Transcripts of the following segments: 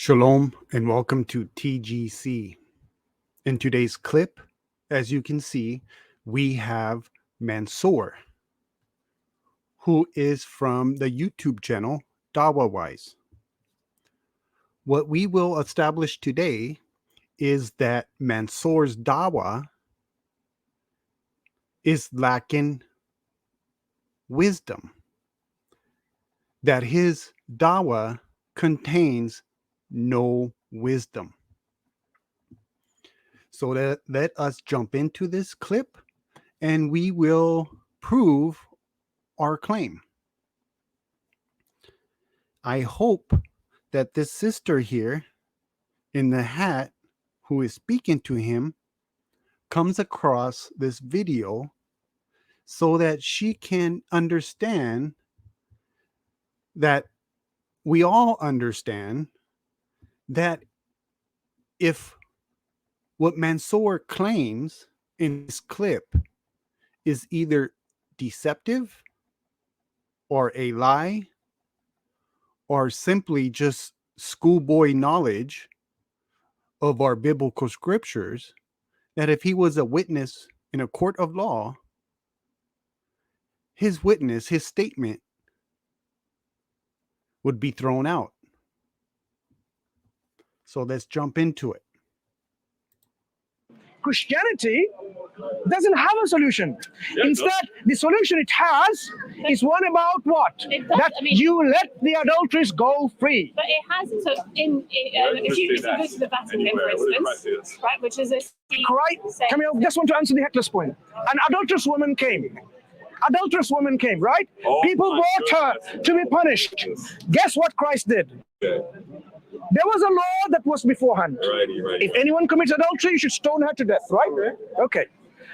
Shalom and welcome to TGC. In today's clip, as you can see, we have Mansur, who is from the YouTube channel Dawah. What we will establish today is that Mansur's Dawah is lacking wisdom, that his Dawah contains no wisdom. So let us jump into this clip and we will prove our claim. I hope that this sister here in the hat who is speaking to him comes across this video so that she can understand that we all understand that if what Mansur claims in this clip is either deceptive or a lie or simply just schoolboy knowledge of our biblical scriptures, that if he was a witness in a court of law, his witness, his statement would be thrown out. So let's jump into it. Christianity doesn't have a solution. Instead, the solution it has is one about what? That you let the adulteries go free. But it has, so if you go to the Vatican, for instance, right, which is a... Right, Camille, just want to answer the heckler's point. An adulterous woman came. Adulterous woman came, right? People brought her to be punished. Guess what Christ did? There was a law that was beforehand. If anyone commits adultery, you should stone her to death, right? Okay.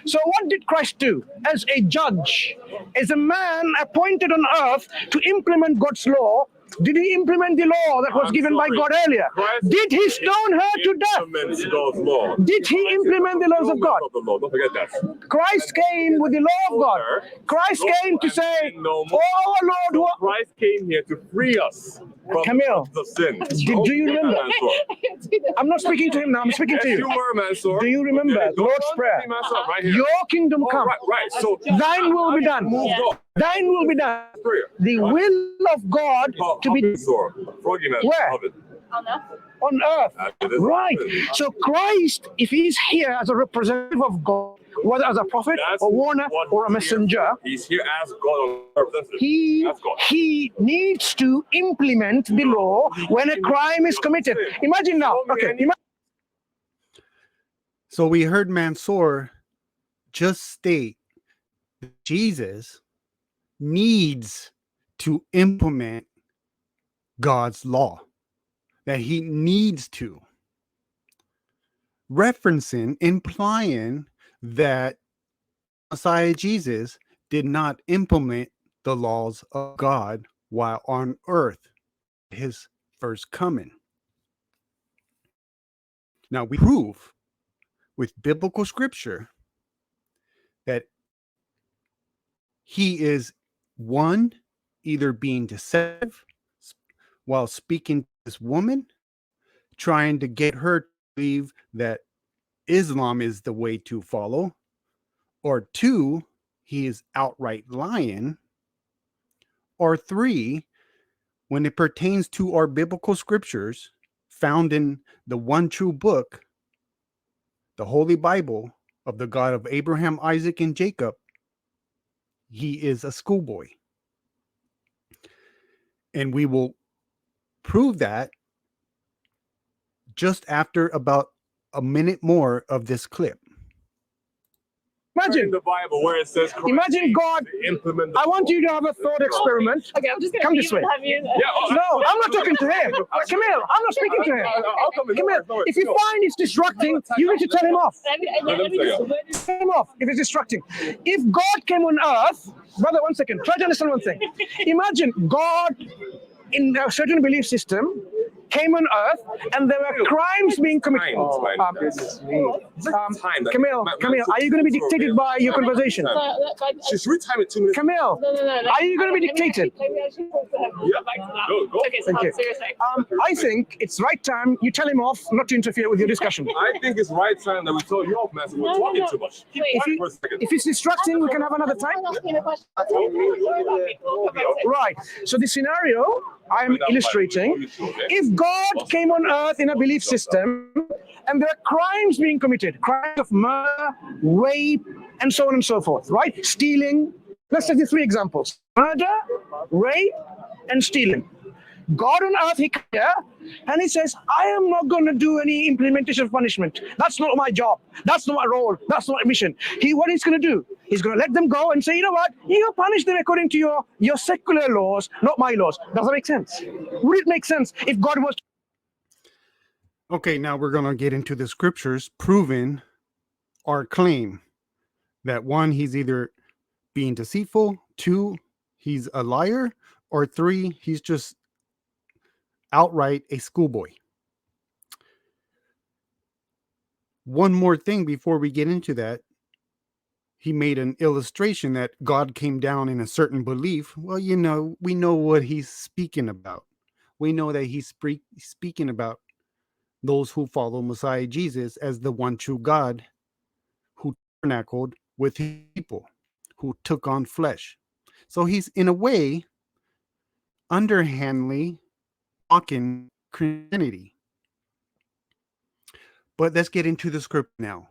So what did Christ do? As a judge, as a man appointed on earth to implement God's law, did he implement the law that was given by God earlier? Did he stone her to death? Did he implement the laws of God? Don't forget that. Christ came with the law of God. Christ came to say, "Oh our Lord," Christ came here to free us from Camille, the sin. do you remember? I'm not speaking to him now, I'm speaking to Yes, you. you were, Mansur. Do you remember the Lord's Prayer? Right here. Your kingdom come. Right. So Thine will be done. Thine will be done. The will of God to be where? On earth. Right. So Christ, if he's here as a representative of God, whether as a prophet or warner or a messenger, he's here as God on earth. he needs to implement the law when a crime is committed. Imagine now. Okay. So we heard Mansur just state that Jesus needs to implement God's law, that he needs to, referencing, implying that Messiah Jesus did not implement the laws of God while on earth, his first coming. Now we prove with biblical scripture that he is one, either being deceptive while speaking to this woman, trying to get her to believe that Islam is the way to follow, or two, he is outright lying, or three, when it pertains to our biblical scriptures found in the one true book, the Holy Bible of the God of Abraham, Isaac, and Jacob, he is a schoolboy. And we will prove that just after about a minute more of this clip. Imagine the Bible where it says, imagine God. I want you to have a thought experiment. Okay, I'm just going to come this way. No, I'm not talking to him. Camille, I'm not speaking to him. Camille, if you find it's distracting, you need to tell him off. Tell him off if it's distracting. If God came on earth, brother, 1 second, try to understand one thing. Imagine God in a certain belief system came on earth and there were crimes being committed. Camille, are you going to be dictated by your conversation? Should we time it 2 minutes? Camille, are you going to be dictated? Yeah. Go. Okay, so Thank you. seriously. I think it's right time you tell him off not to interfere with your discussion. I think it's right time that we tell you off, Mansur. We're talking too much. If it's distracting, we can have another time. Right. So the scenario I'm illustrating, if God came on earth in a belief system and there are crimes being committed, crimes of murder, rape, and so on and so forth, right? Stealing. Let's take the three examples. Murder, rape, and stealing. God on earth, he comes here and he says, I am not going to do any implementation of punishment. That's not my job. That's not my role. That's not my mission. What he's going to do, he's going to let them go and say, you know what? You punish them according to your secular laws, not my laws. Does that make sense? Would it make sense if God was... Okay, now we're going to get into the scriptures proving our claim that one, he's either being deceitful, two, he's a liar, or three, he's just outright a schoolboy. One more thing before we get into that. He made an illustration that God came down in a certain belief. Well, we know what he's speaking about. We know that he's speaking about those who follow Messiah Jesus as the one true God who tabernacled with his people, who took on flesh. So he's in a way underhandedly mocking Christianity. But let's get into the script now.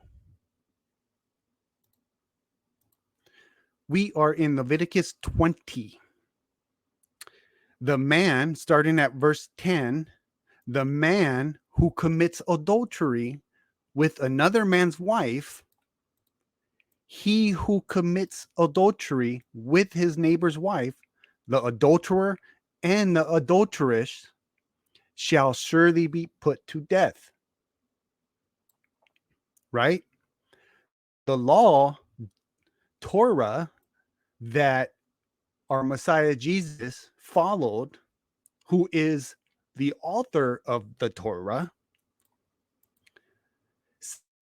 We are in Leviticus 20. The man, starting at verse 10, the man who commits adultery with another man's wife, he who commits adultery with his neighbor's wife, the adulterer and the adulteress, shall surely be put to death. Right? The law, Torah, that our Messiah Jesus followed, who is the author of the Torah,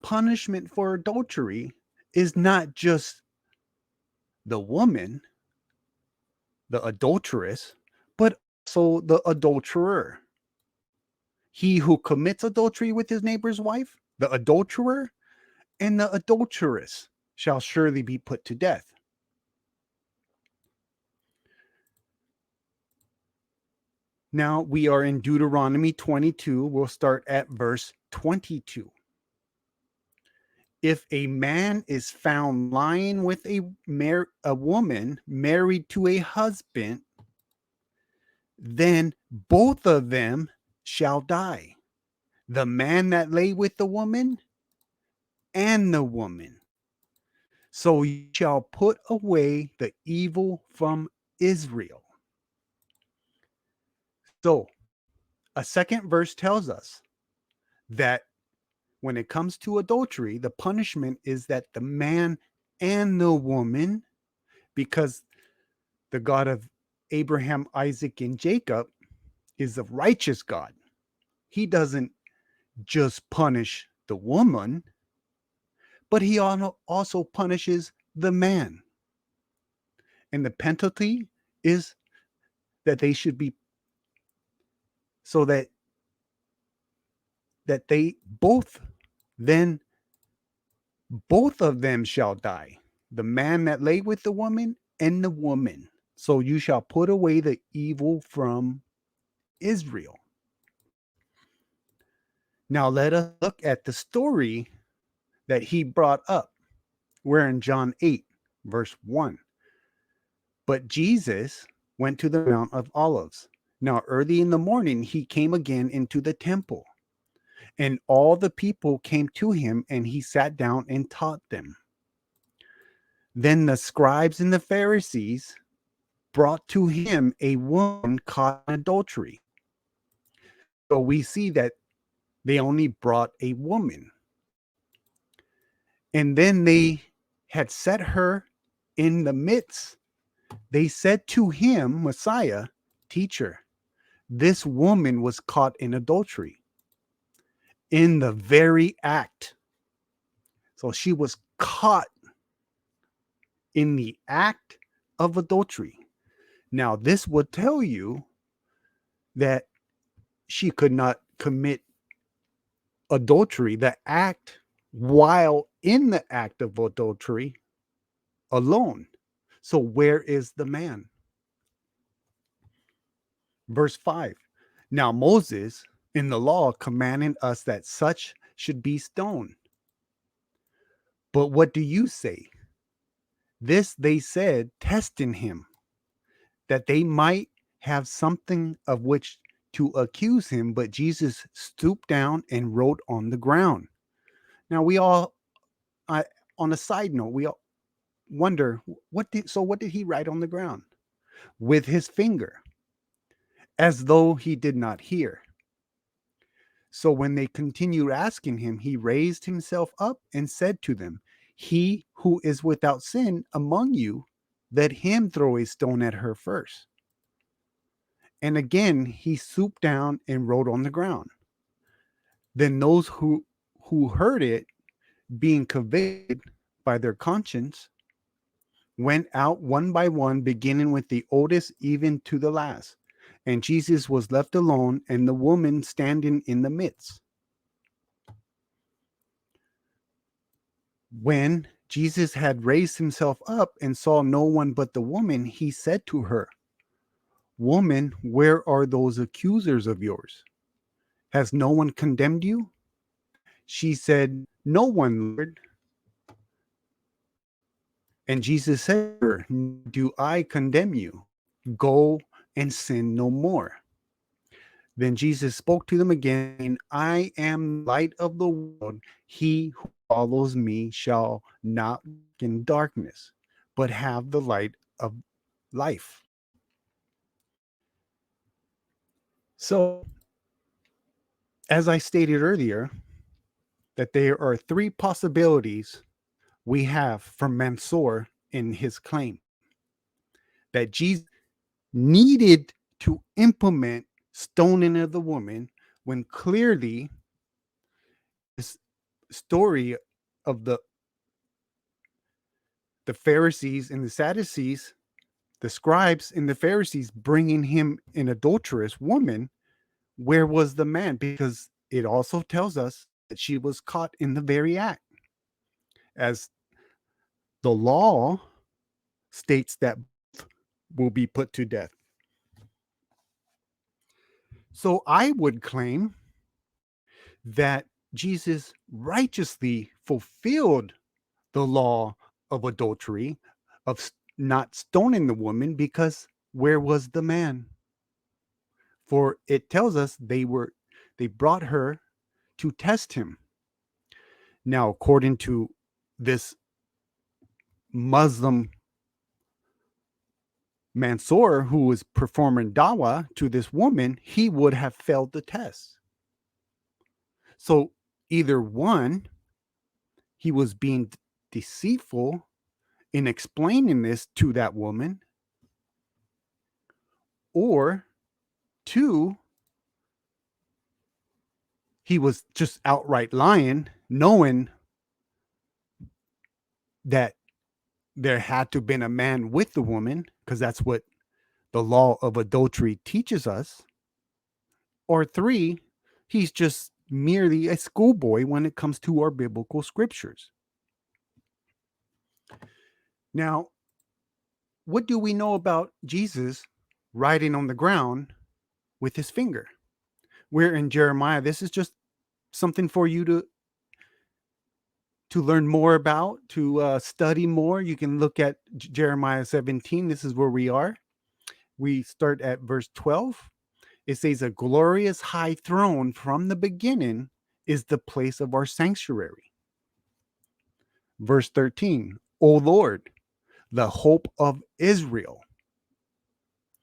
punishment for adultery is not just the woman, the adulteress, but also the adulterer. He who commits adultery with his neighbor's wife, the adulterer, and the adulteress shall surely be put to death. Now we are in Deuteronomy 22. We'll start at verse 22. If a man is found lying with a woman married to a husband, then both of them shall die. The man that lay with the woman and the woman. So you shall put away the evil from Israel. So a second verse tells us that when it comes to adultery, the punishment is that the man and the woman, because the God of Abraham, Isaac, and Jacob is a righteous God. He doesn't just punish the woman, but he also punishes the man. And the penalty is that they should be, so that they both of them shall die, the man that lay with the woman and the woman. So you shall put away the evil from Israel. Now let us look at the story that he brought up. We're in John 8, verse 1. But Jesus went to the Mount of Olives. Now early in the morning, he came again into the temple, and all the people came to him, and he sat down and taught them. Then the scribes and the Pharisees brought to him a woman caught in adultery. So we see that they only brought a woman. And then they had set her in the midst. They said to him, Messiah, teacher, this woman was caught in adultery in the very act. So she was caught in the act of adultery. Now, this would tell you that she could not commit adultery, the act, while in the act of adultery alone. So, where is the man? Verse 5. Now, Moses in the law commanded us that such should be stoned. But what do you say? This they said, testing him, that they might have something of which to accuse him. But Jesus stooped down and wrote on the ground. Now, we all, on a side note, we all wonder what did he write on the ground? With his finger, as though he did not hear. So when they continued asking him, he raised himself up and said to them, he who is without sin among you, let him throw a stone at her first. And again he stooped down and wrote on the ground. Then those who heard it, being convicted by their conscience, went out one by one, beginning with the oldest even to the last. And Jesus was left alone, and the woman standing in the midst. When Jesus had raised himself up and saw no one but the woman, he said to her, Woman, where are those accusers of yours? Has no one condemned you? She said, No one, Lord. And Jesus said to her, Do I condemn you? Go and sin no more. Then Jesus spoke to them again, I am the light of the world. He who follows me shall not walk in darkness, but have the light of life. So, as I stated earlier, that there are three possibilities we have from Mansur in his claim that Jesus needed to implement stoning of the woman, when clearly this story of the Pharisees and the Sadducees, the scribes and the Pharisees bringing him an adulterous woman, where was the man? Because it also tells us that she was caught in the very act, as the law states that both will be put to death. So I would claim that Jesus righteously fulfilled the law of adultery, of not stoning the woman, because where was the man? For it tells us they brought her to test him. Now, according to this Muslim Mansur, who was performing Dawah to this woman, he would have failed the test. So either one, he was being deceitful in explaining this to that woman, or two, he was just outright lying, knowing that there had to have been a man with the woman, because that's what the law of adultery teaches us. Or three, he's just merely a schoolboy when it comes to our biblical scriptures. Now, what do we know about Jesus writing on the ground with his finger? We're in Jeremiah. This is just something for you to learn more about, to study more. You can look at Jeremiah 17. This is where we are. We start at verse 12. It says, a glorious high throne from the beginning is the place of our sanctuary. Verse 13, O Lord, the hope of Israel.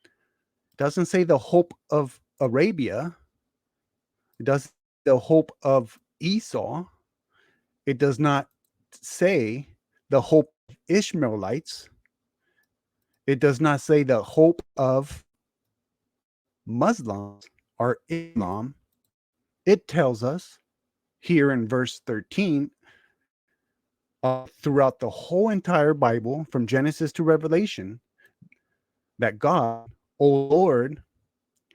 It doesn't say the hope of Arabia. It doesn't say the hope of Esau. It does not say the hope of Ishmaelites. It does not say the hope of Muslims or Islam, it tells us here in verse 13, throughout the whole entire Bible, from Genesis to Revelation, that God, O Lord,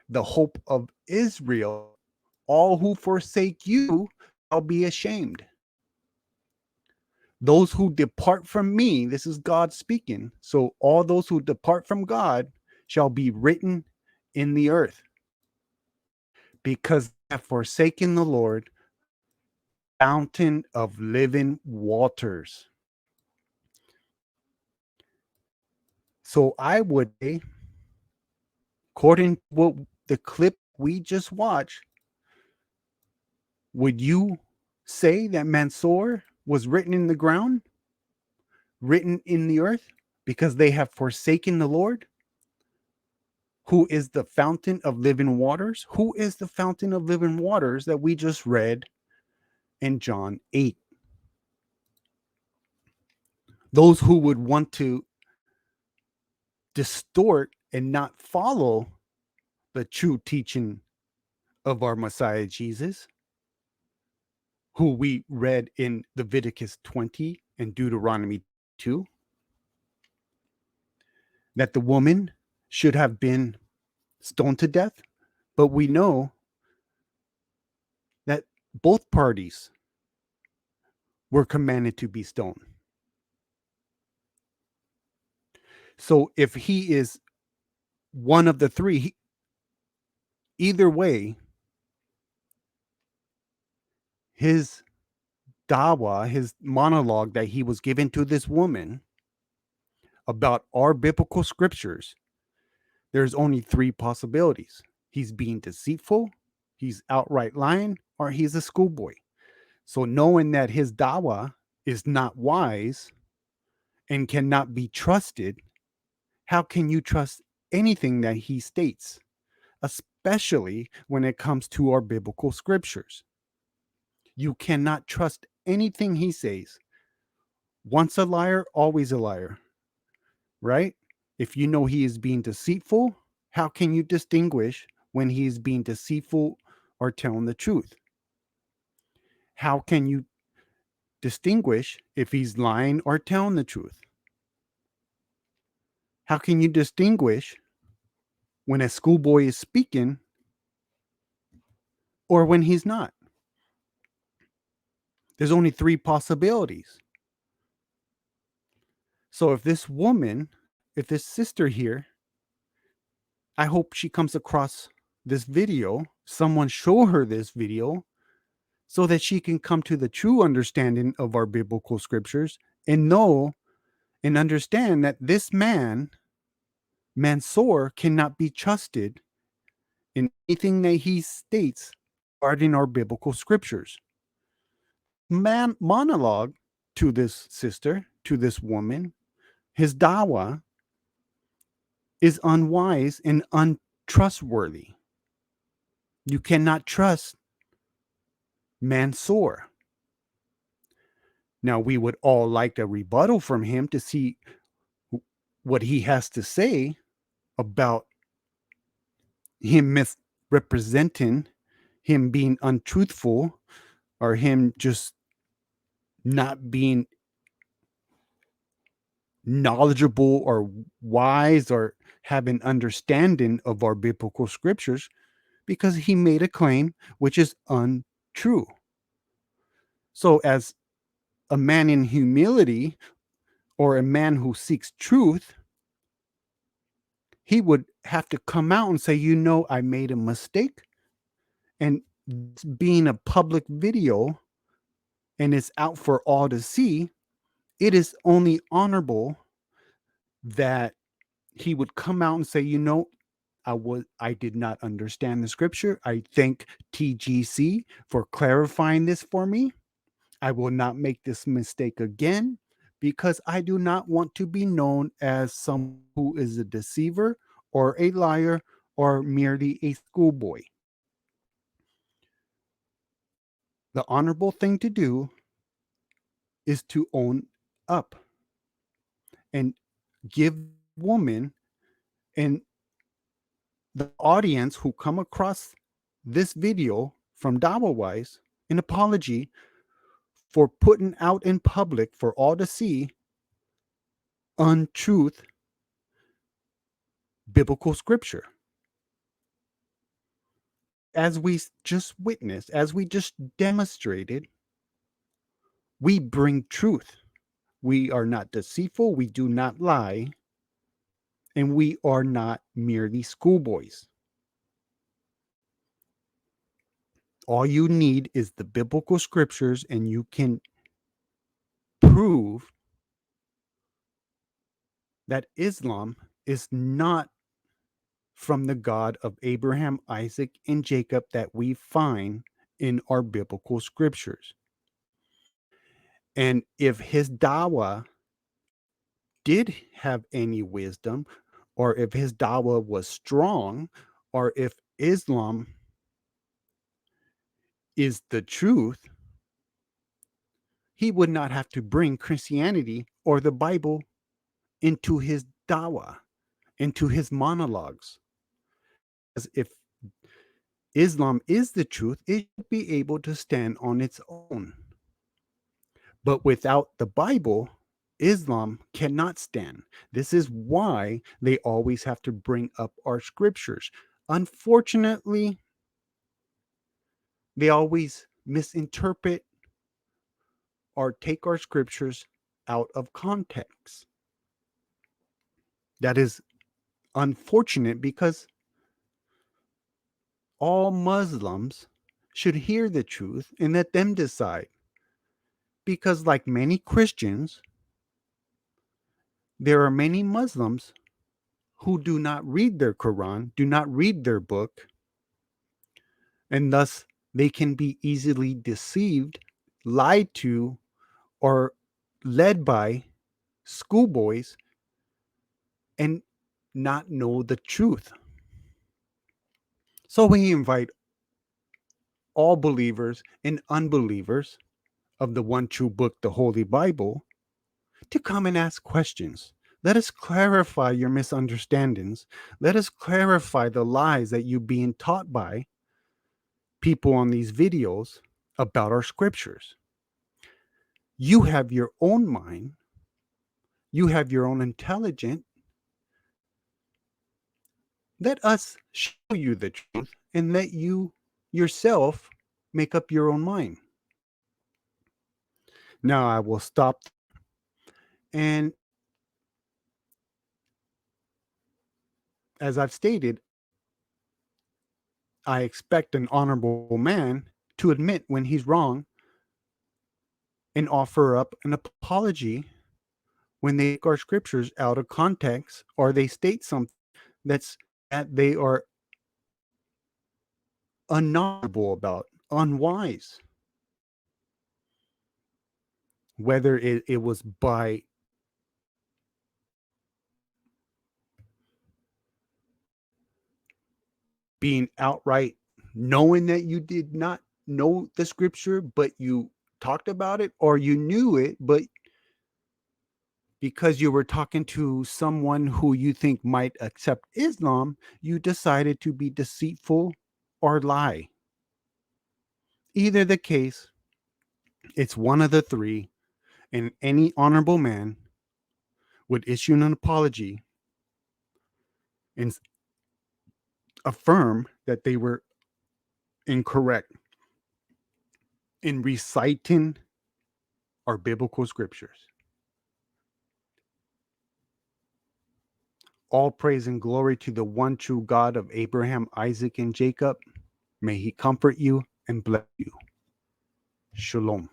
the hope of Israel, all who forsake you shall be ashamed. Those who depart from me, this is God speaking. So all those who depart from God shall be written in the earth, because they have forsaken the Lord, fountain of living waters. So I would say, according to what the clip we just watched, would you say that Mansur was written in the ground, written in the earth, because they have forsaken the Lord, who is the fountain of living waters? Who is the fountain of living waters that we just read in John 8? Those who would want to distort and not follow the true teaching of our Messiah Jesus, who we read in Leviticus 20 and Deuteronomy 2, that the woman should have been stoned to death. But we know that both parties were commanded to be stoned. So if he is one of the three, either way, his Dawah, his monologue that he was given to this woman about our biblical scriptures, there's only three possibilities. He's being deceitful, he's outright lying, or he's a schoolboy. So knowing that his Dawah is not wise and cannot be trusted, how can you trust anything that he states, especially when it comes to our biblical scriptures? You cannot trust anything he says. Once a liar, always a liar, right? If you know he is being deceitful, how can you distinguish when he is being deceitful or telling the truth? How can you distinguish if he's lying or telling the truth? How can you distinguish when a schoolboy is speaking or when he's not? There's only three possibilities. So if this woman, if this sister here, I hope she comes across this video, someone show her this video so that she can come to the true understanding of our biblical scriptures and know and understand that this man, Mansur, cannot be trusted in anything that he states regarding our biblical scriptures. Monologue to this sister, to this woman, his Dawah is unwise and untrustworthy. You cannot trust Mansur. Now, we would all like a rebuttal from him to see what he has to say about him misrepresenting, him being untruthful, or him just not being knowledgeable or wise or have an understanding of our biblical scriptures, because he made a claim which is untrue. So, as a man in humility or a man who seeks truth, he would have to come out and say, I made a mistake. And being a public video and it's out for all to see, it is only honorable that he would come out and say, I did not understand the scripture. I thank TGC for clarifying this for me. I will not make this mistake again, because I do not want to be known as someone who is a deceiver or a liar or merely a schoolboy. The honorable thing to do is to own up and give woman and the audience who come across this video from Dawah Wise an apology for putting out in public for all to see untruth biblical scripture. As we just witnessed, as we just demonstrated, we bring truth. We are not deceitful, we do not lie, and we are not merely schoolboys. All you need is the biblical scriptures, and you can prove that Islam is not from the God of Abraham, Isaac, and Jacob that we find in our biblical scriptures. And if his dawah did have any wisdom, or if his dawah was strong, or if Islam is the truth, he would not have to bring Christianity or the Bible into his dawah, into his monologues. As if Islam is the truth, it should be able to stand on its own. But without the Bible, Islam cannot stand. This is why they always have to bring up our scriptures. Unfortunately, they always misinterpret or take our scriptures out of context. That is unfortunate because all Muslims should hear the truth and let them decide. Because, like many Christians, there are many Muslims who do not read their Quran, do not read their book, and thus they can be easily deceived, lied to, or led by schoolboys and not know the truth. So we invite all believers and unbelievers of the one true book, the Holy Bible, to come and ask questions. Let us clarify your misunderstandings. Let us clarify the lies that you're being taught by people on these videos about our scriptures. You have your own mind. You have your own intelligence. Let us show you the truth and let you yourself make up your own mind. Now I will stop. And as I've stated, I expect an honorable man to admit when he's wrong and offer up an apology when they take our scriptures out of context or they state something that they are unknowledgeable about, unwise. Whether it was by being outright knowing that you did not know the scripture, but you talked about it, or you knew it, but because you were talking to someone who you think might accept Islam, you decided to be deceitful or lie. Either the case, it's one of the three, and any honorable man would issue an apology and affirm that they were incorrect in reciting our biblical scriptures. All praise and glory to the one true God of Abraham, Isaac, and Jacob. May he comfort you and bless you. Shalom.